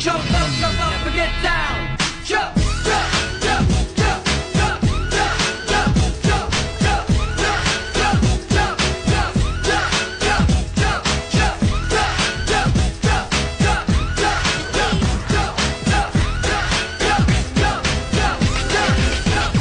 Jump up and get down. Jump, jump, jump, jump, jump, jump, jump, jump, jump, jump, jump, jump, jump, jump, jump, jump, jump, jump, jump, jump.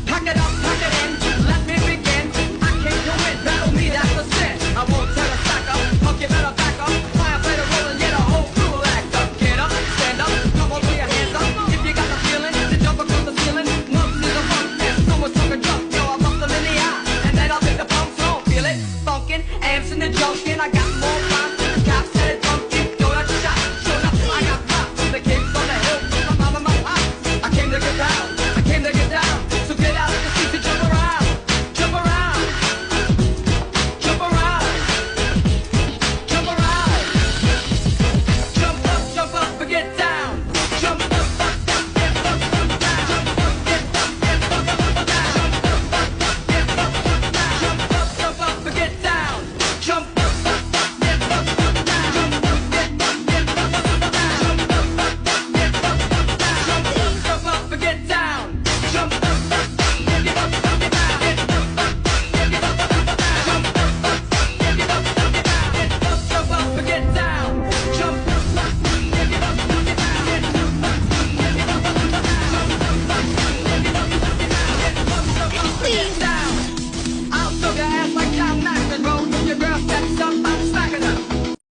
Pack it up, pack it in, let me begin. I came to win, battle me, that's the sin. I won't tell a stack up, punk, you better back up. Fire, play the role and get a whole crew will act up. Get up, stand up, come on, put your hands up. If you got the feeling, then jump across the ceiling. Mumps is a funk, and someone's talking drunk. Yo, I bust them in the eye, and then I'll take the pump, so feel it. Funkin', amps in the junkin', I got